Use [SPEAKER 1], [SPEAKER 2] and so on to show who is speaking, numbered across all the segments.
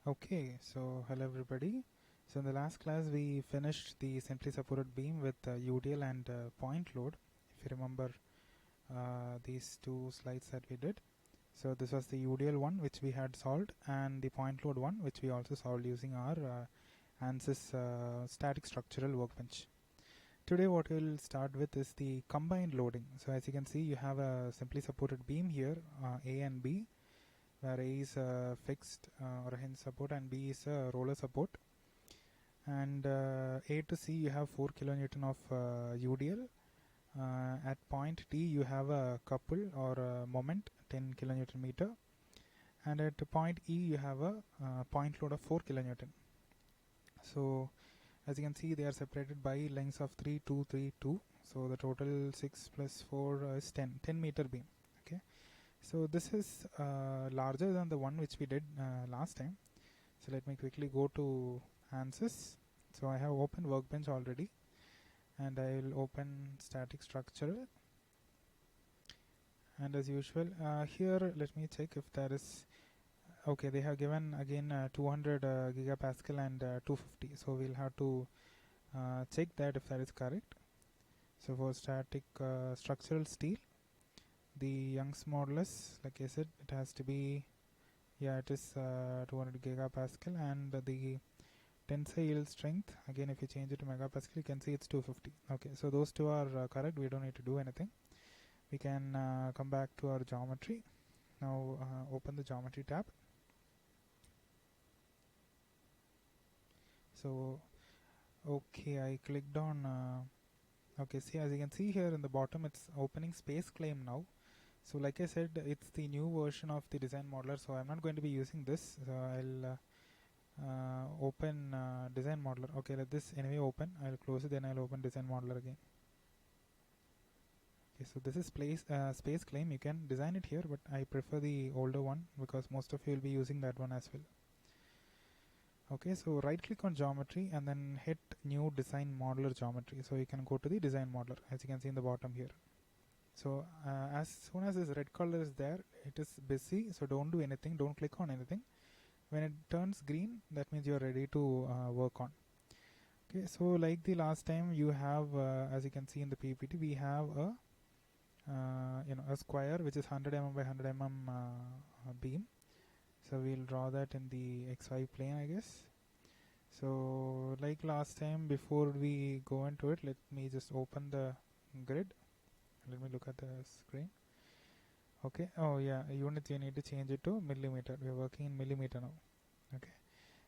[SPEAKER 1] Okay, so hello everybody. So in the last class we finished the simply supported beam with UDL and point load. If you remember these two slides that we did. So this was the UDL one which we had solved, and the point load one which we also solved using our Ansys static structural workbench. Today what we'll start with is the combined loading. So as you can see, you have a simply supported beam here, A and B, where A is fixed or a hinge support and B is a roller support. And A to C you have 4 kilonewton of UDL. At point D you have a couple or a moment 10 kilonewton meter, and at point E you have a point load of 4 kilonewton. So as you can see, they are separated by lengths of 3, 2, 3, 2. So the total 6 plus 4 is 10 meter beam. Okay. So this is larger than the one which we did last time. So let me quickly go to Ansys. So I have opened workbench already, and I will open static structural. And as usual, here let me check if there is. Okay, they have given again 200 gigapascal and 250. So we'll have to check that if that is correct. So for static structural steel, the Young's modulus, like I said, it has to be, yeah, it is 200 gigapascal, and the tensile yield strength, again if you change it to megapascal, you can see it's 250. Okay, so those two are correct. We don't need to do anything. We can come back to our geometry. Now open the geometry tab. So okay, I clicked on okay, see, as you can see here in the bottom, it's opening space claim now. So like I said, it's the new version of the design modeler, so I'm not going to be using this. So I'll open design modeler. Okay, let this anyway open. I'll close it, then I'll open design modeler again. Okay, so this is space claim. You can design it here, but I prefer the older one because most of you will be using that one as well. Okay, so right click on geometry and then hit new design modeler geometry. So you can go to the design modeler, as you can see in the bottom here. So as soon as this red color is there, it is busy, so don't do anything, don't click on anything. When it turns green, that means you're ready to work on. Okay, so like the last time, you have as you can see in the PPT, we have a a square which is 100 mm by 100 mm beam. So we'll draw that in the XY plane, I guess. So like last time, before we go into it, let me just open the grid. Let me look at the screen. Okay, oh yeah, units you need to change it to millimeter. We are working in millimeter now. Okay,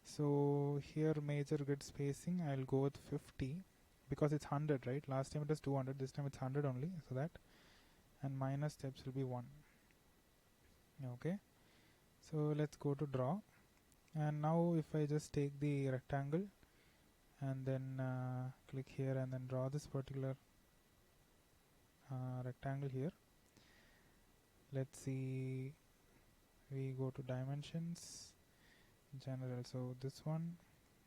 [SPEAKER 1] so here major grid spacing, I'll go with 50 because it's 100, right? Last time it was 200, this time it's 100 only, so that, and minus steps will be 1. Okay, so let's go to draw, and now if I just take the rectangle and then click here and then draw this particular rectangle here. Let's see, we go to dimensions, general, so this one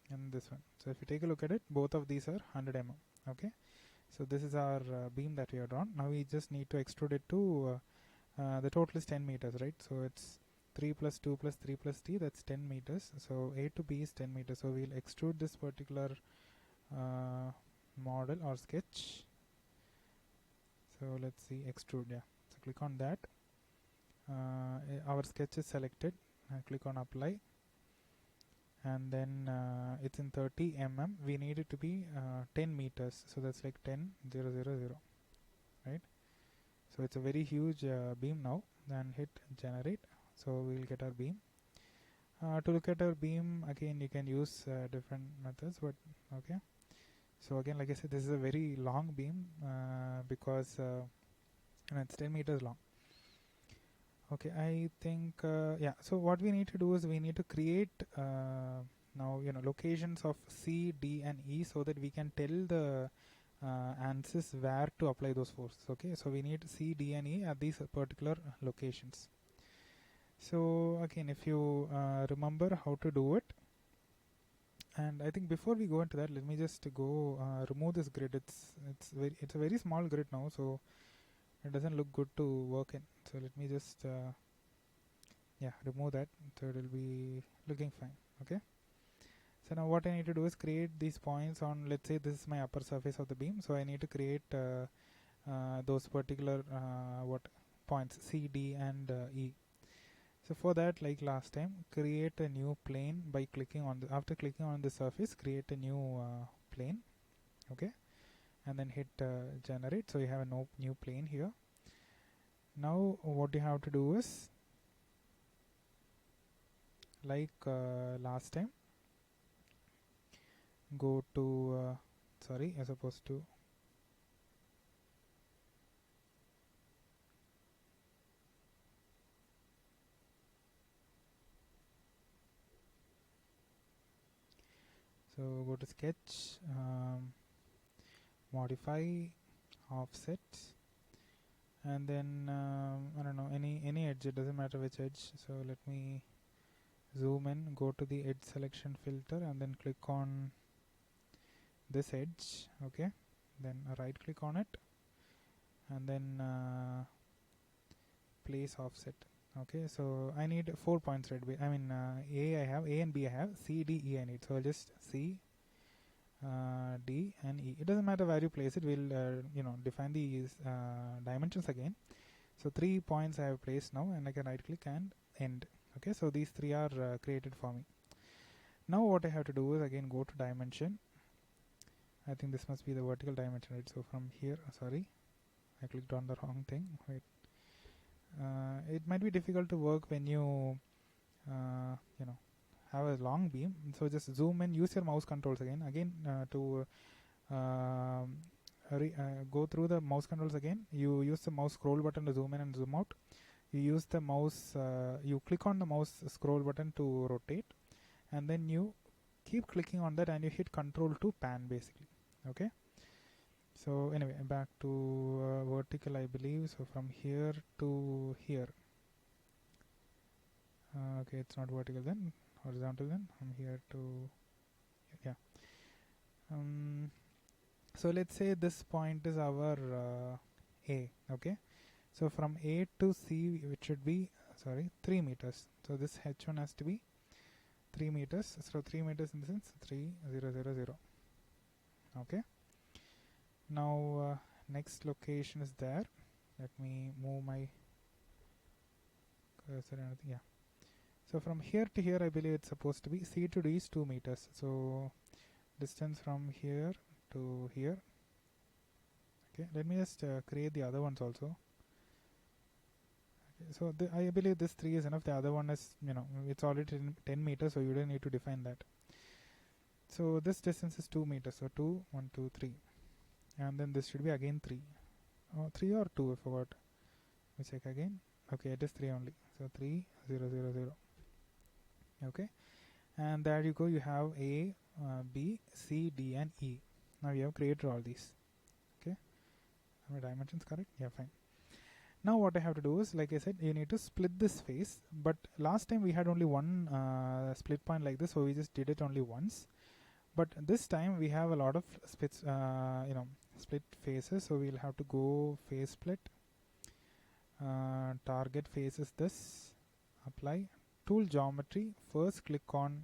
[SPEAKER 1] and this one. So if you take a look at it, both of these are 100 mm. Okay, so this is our beam that we have drawn. Now we just need to extrude it to the total is 10 meters, right? So it's 3 plus 2 plus 3 plus t, that's 10 meters. So A to B is 10 meters. So we'll extrude this particular model or sketch. So let's see, extrude, yeah. So click on that. Our sketch is selected. Click on apply, and then it's in 30 mm. We need it to be 10 meters, so that's like 10 0 0 0, right? So it's a very huge beam now. Then hit generate, so we'll get our beam. To look at our beam, again you can use different methods, but okay. So again, like I said, this is a very long beam because it's 10 meters long. Okay, I think yeah. So what we need to do is we need to create now locations of C, D, and E so that we can tell the Ansys where to apply those forces. Okay, so we need C, D, and E at these particular locations. So again, if you remember how to do it, and I think before we go into that, let me just go remove this grid. It's a very small grid now, so it doesn't look good to work in. So let me just yeah, remove that, so it will be looking fine. Okay, so now what I need to do is create these points on, let's say this is my upper surface of the beam, so I need to create those particular what points C, D and E. So for that, like last time, create a new plane by clicking on the, after clicking on the surface, create a new plane. Okay, and then hit generate, so you have a new plane here. Now what you have to do is, like last time, go to sorry, you're supposed to so go to sketch, modify, offset, and then I don't know, any edge, it doesn't matter which edge. So let me zoom in, go to the edge selection filter and then click on this edge. Okay, then right click on it and then place offset. Okay, so I need 4 points, right? I mean A I have, A and B I have, C, D, E I need. So I'll just C, D and E. It doesn't matter where you place it, we'll define these dimensions again. So 3 points I have placed now, and I can right click and end. Okay, so these 3 are created for me. Now what I have to do is again go to dimension. I think this must be the vertical dimension, right? So from here, sorry, I clicked on the wrong thing. Wait, it might be difficult to work when you have a long beam. So just zoom in, use your mouse controls again to go through the mouse controls again. You use the mouse scroll button to zoom in and zoom out. You use the mouse, you click on the mouse scroll button to rotate, and then you keep clicking on that and you hit control to pan basically. Okay, so anyway, back to vertical, I believe. So from here to here, okay, it's not vertical then, horizontal then, from here to, yeah. So let's say this point is our A. Okay, so from A to C it should be 3 meters. So this H1 has to be 3 meters. So 3 meters in the sense 3000. Okay, now next location is there. Let me move my cursor and everything. Yeah, so from here to here I believe it's supposed to be, C to D is 2 meters. So distance from here to here. Okay, let me just create the other ones also. Okay, so I believe this 3 is enough. The other one is, it's already 10 meters, so you don't need to define that. So this distance is 2 meters. So 2, 1, 2, 3, and then this should be again 3. 3 or 2, I forgot. Let me check again. Okay, it is 3 only. So 3000. Okay, and there you go. You have A, B, C, D, and E. Now you have created all these. Okay, are my dimensions correct? Yeah, fine. Now what I have to do is, like I said, you need to split this face. But last time we had only one split point like this, so we just did it only once. But this time we have a lot of splits, split faces. So we'll have to go face split. Target face is this. Apply. Tool geometry. First click on,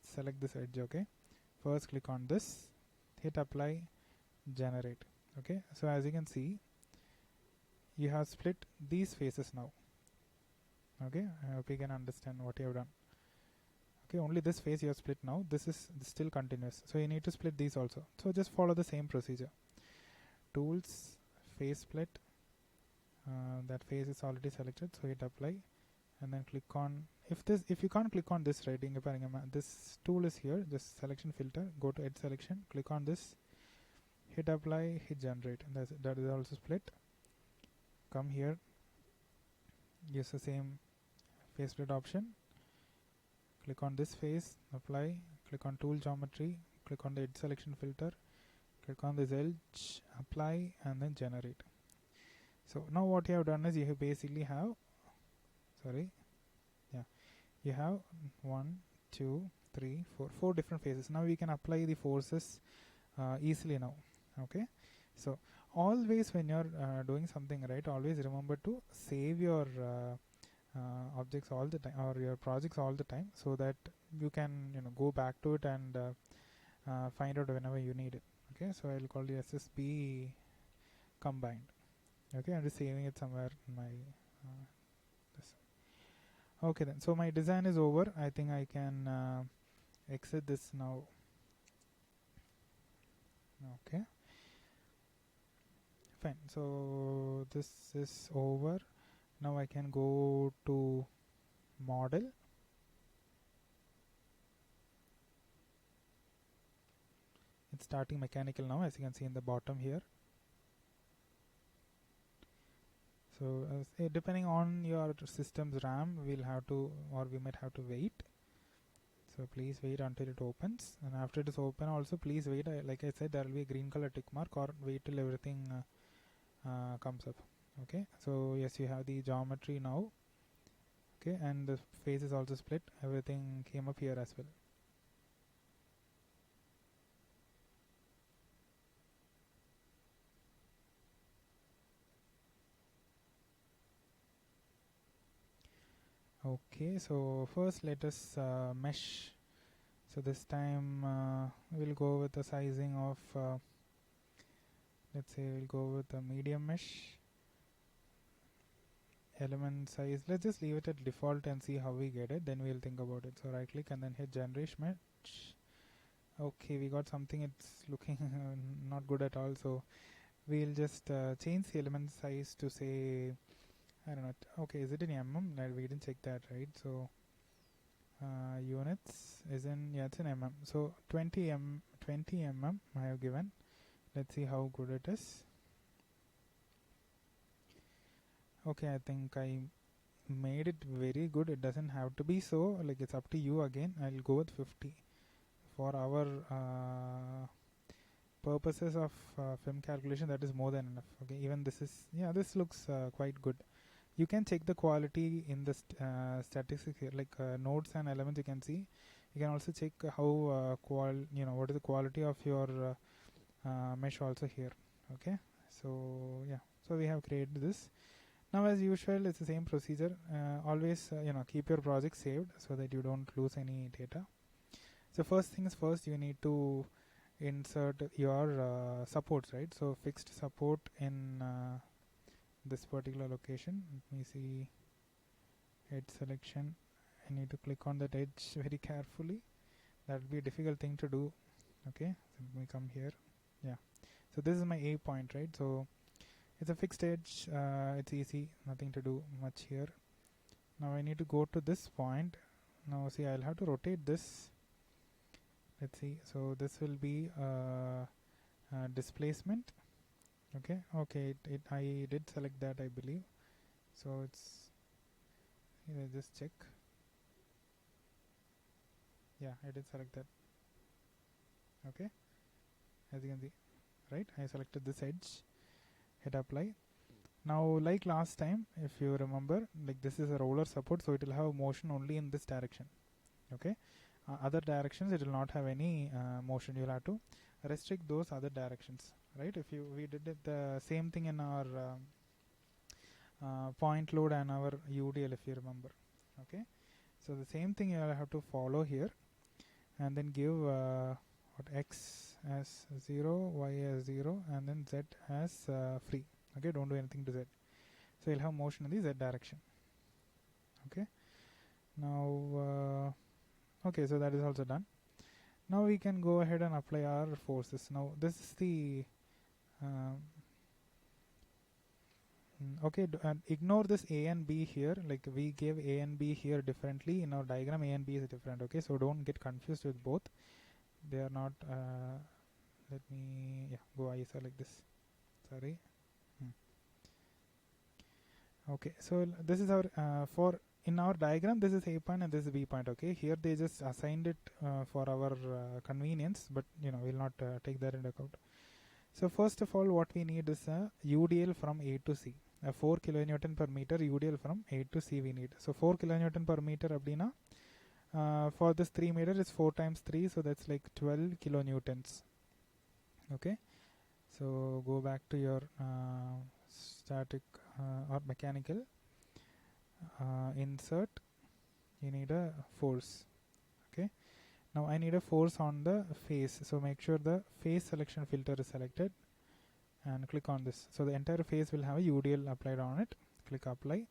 [SPEAKER 1] select this edge. Okay. First click on this. Hit apply. Generate. Okay. So as you can see, you have split these faces now. Okay. I hope you can understand what you have done. Okay, only this face you have split now. This is still continuous, so you need to split these also. So just follow the same procedure. Tools, face split. That face is already selected, so hit apply and then click on, if you can't click on this, right, this tool is here, just selection filter, go to edge selection, click on this, hit apply, hit generate, and that is also split. Come here, use the same face split option, click on this face, apply, click on tool geometry, click on the edge selection filter, click on this edge, apply, and then generate. So now what you have done is, you have basically have, you have 1, 2, 3, 4 different phases. Now we can apply the forces easily now. Okay, so always when you're doing something, right, always remember to save your objects all the time, or your projects all the time, so that you can go back to it and find out whenever you need it. Okay, so I'll call the SSB combined. Okay, I'm just saving it somewhere in my this. Okay, then, so my design is over. I think I can exit this now. Okay, fine. So this is over. Now I can go to model. It's starting mechanical now, as you can see in the bottom here. So depending on your system's RAM, we'll have to, or we might have to wait. So please wait until it opens, and after it is open also please wait. Like I said, there will be a green color tick mark, or wait till everything comes up. Okay, so yes, you have the geometry now. Okay, and the face is also split. Everything came up here as well. Okay, so first let us mesh. So this time we'll go with the sizing of let's say we'll go with the medium mesh. Element size, let's just leave it at default and see how we get it, then we'll think about it. So right click and then hit generation mesh. Okay, we got something. It's looking not good at all, so we'll just change the element size to say, I don't know. Okay, is it in mm? No, we didn't check that, right? So units is in, yeah, it's in mm. So 20 mm I have given. Let's see how good it is. Okay, I think I made it very good. It doesn't have to be so, like, it's up to you again. I'll go with 50 for our purposes of film calculation. That is more than enough. Okay, even this is, yeah, this looks quite good. You can check the quality in the statistics here, like nodes and elements. You can see. You can also check how what is the quality of your mesh also here. Okay, so yeah, so we have created this. Now, as usual, it's the same procedure. Always keep your project saved so that you don't lose any data. So first things first, you need to insert your supports, right? So fixed support in this particular location. Let me see edge selection. I need to click on that edge very carefully. That will be a difficult thing to do. Okay, so let me come here. Yeah, so this is my A point, right? So it's a fixed edge. It's easy, nothing to do much here. Now I need to go to this point. Now see, I'll have to rotate this. Let's see, so this will be displacement. Okay, I did select that, I believe. So it's, just check. Yeah, I did select that. Okay, as you can see, right, I selected this edge, hit apply. Now, like last time, if you remember, like this is a roller support, so it will have motion only in this direction. Okay, other directions it will not have any motion. You'll have to restrict those other directions, right? If we did it the same thing in our point load and our UDL, if you remember. Okay, so the same thing you will have to follow here, and then give what x as 0, y as 0, and then z as free. Okay, don't do anything to z. So you'll have motion in the z direction. Okay, now okay, so that is also done. Now we can go ahead and apply our forces. Now this is the okay, ignore this A and B here. Like we gave A and B here differently in our diagram. A and B is different. Okay, so don't get confused with both. They are not. Let me go ISO like this. Sorry. Okay, so this is our for in our diagram. This is A point and this is B point. Okay, here they just assigned it for our convenience, but we'll not take that into account. So first of all, what we need is a UDL from A to C. A 4 kilonewton per meter UDL from A to C we need. So 4 kilonewton per meter abdina. For this 3 meter is 4 times 3, so that's like 12 kilonewtons. Okay, So go back to your static or mechanical, insert, you need a force. Okay, now I need a force on the face, so make sure the face selection filter is selected and click on this. So the entire face will have a UDL applied on it. Click apply.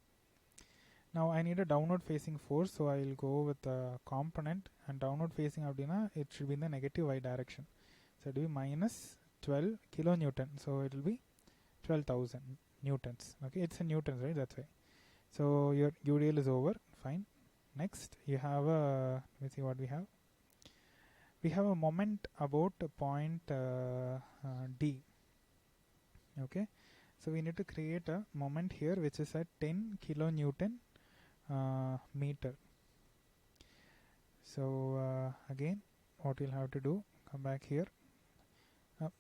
[SPEAKER 1] Now I need a downward facing force, so I will go with the component, and downward facing abdina it should be in the negative y direction. So it will be minus 12 kilonewton. So it will be 12,000 newtons. Okay, it's in newtons, right? That's why. So your UDL is over. Fine. Next, you have a, let me see what we have. We have a moment about point D. Okay, so we need to create a moment here which is at 10 kilonewton meter. So again, what you'll have to do, come back here.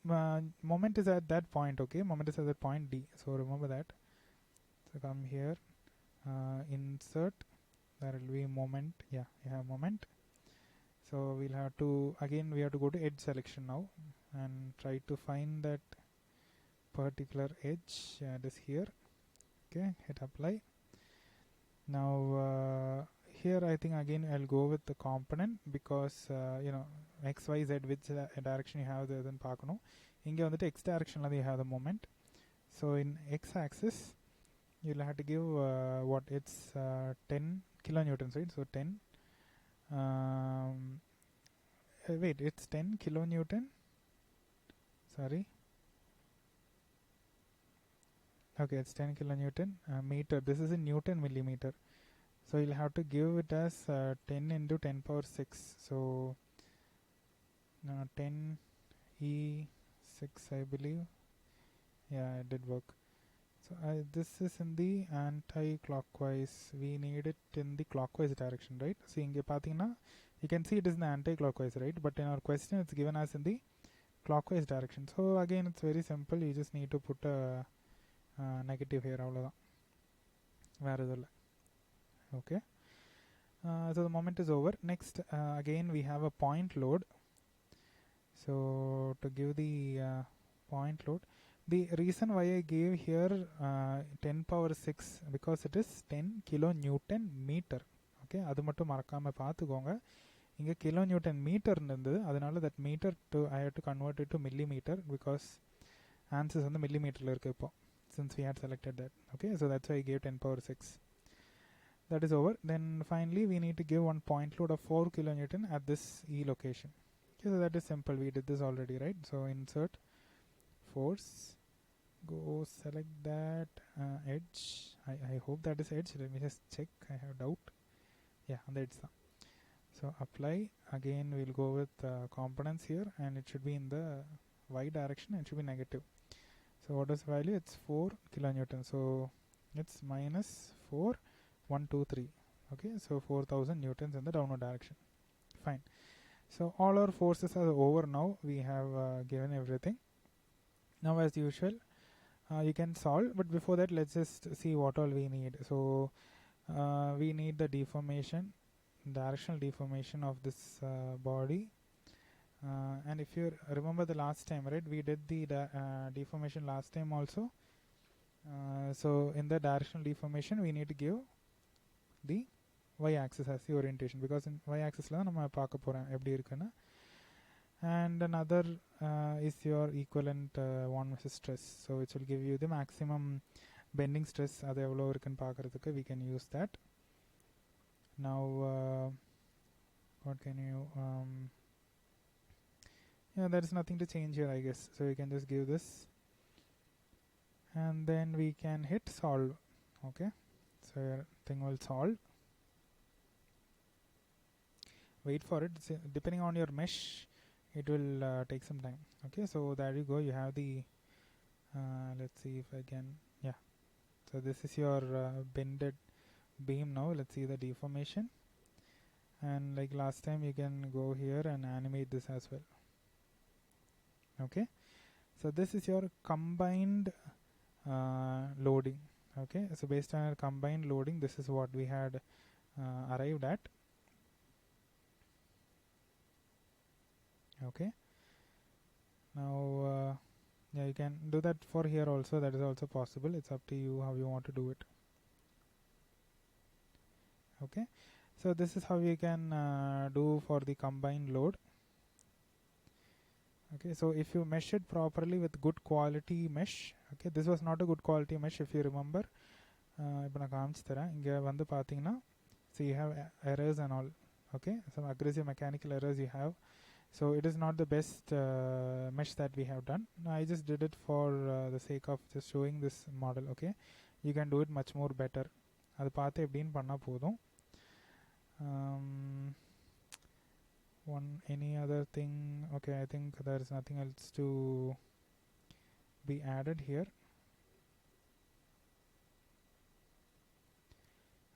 [SPEAKER 1] Moment is at that point. Okay, moment is at that point D. So remember that. So come here, insert. There will be moment. Yeah, you have moment. So we'll have to, again we have to go to edge selection now and try to find that particular edge. Yeah, it is here. Okay, hit apply. Now here I think again I'll go with the component because you know x, y, z which direction you have then paakano. Inge vandittu x direction la you have the moment. So in x axis you'll have to give what, it's 10 kilonewtons, right? So 10 wait, it's 10 kilonewton, sorry, okay, it's 10 kilonewton meter. This is in Newton millimeter, so you'll have to give it as 10 into 10 power 6. So 10 E6 I believe. Yeah, it did work. So this is in the anti-clockwise. We need it in the clockwise direction, right? So inge pathina, you can see it is in the anti-clockwise, right? But in our question it's given as in the clockwise direction. So again it's very simple. You just need to put a negative here. Okay. So the moment is over. Next, again we have a point load. So to give the point load, the reason why I gave here 10 power 6 because it is 10 kilonewton meter. Okay, adu mattum marakama paathukonga. Inga kilonewton meter irundhathu, adanal that meter to I have to convert it to millimeter because Ansys on the millimeter la irukku ipo, since we had selected that. Okay, so that's why I gave 10 power 6. That is over. Then finally we need to give one point load of 4 kilonewton at this E location. Okay, so that is simple. We did this already, right? So insert force, go select that edge. I hope that is edge. Let me just check. I have doubt. Yeah, that's the. So apply. Again we'll go with components here, and it should be in the y direction. It should be negative. So what is the value? It's 4 kilonewton. So it's minus 4, 1, 2, 3. Okay, so 4,000 newtons in the downward direction. Fine. So all our forces are over now. We have given everything. Now as usual, you can solve, but before that let's just see what all we need. So we need the deformation, directional deformation of this body. And if you remember the last time, right, we did the deformation last time also. So in the directional deformation we need to give the y-axis as the orientation, because in y-axis la nama paaka poren eppadi irukana. And another is your equivalent one versus stress, so which will give you the maximum bending stress adu evlo irukku paakradhukku we can use that. Now what can you yeah, there is nothing to change here I guess, so we can just give this and then we can hit solve. Okay, so your thing will solve. Wait for it. Depending on your mesh it will take some time. Okay, so there you go. You have the let's see if I can, yeah, so this is your bended beam. Now let's see the deformation, and like last time you can go here and animate this as well. Okay, so this is your combined loading. Okay, so based on our combined loading, this is what we had arrived at. Okay, now Yeah, you can do that for here also. That is also possible. It's up to you how you want to do it. Okay, so this is how you can do for the combined load. Okay, so if you mesh it properly with good quality mesh, okay, this was not a good quality mesh if you remember. இப்போ நான் காமிச்சு தரேன். இங்கே வந்து பார்த்தீங்கன்னா, so you have errors and all. Okay, some aggressive mechanical errors you have. So it is not the best mesh that we have done. I just did it for the sake of just showing this model. Okay, you can do it much more better. அது பார்த்து எப்படின்னு பண்ணால் போதும். Any other thing? Okay, I think there is nothing else to be added here.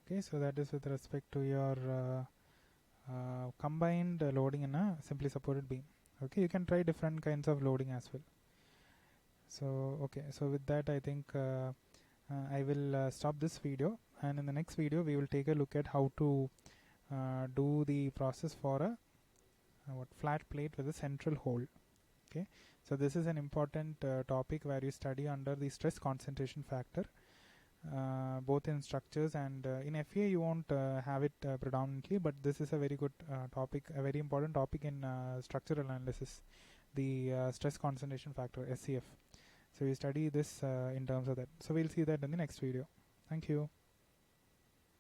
[SPEAKER 1] Okay, so that is with respect to your combined loading in a simply supported beam. Okay, you can try different kinds of loading as well. So okay, so with that I think I will stop this video, and in the next video we will take a look at how to do the process for a flat plate with a central hole. Okay, so this is an important topic where you study under the stress concentration factor, both in structures and in FEA you won't have it predominantly, but this is a very good topic, a very important topic in structural analysis, the stress concentration factor, SCF. So we study this in terms of that. So we'll see that in the next video. Thank you.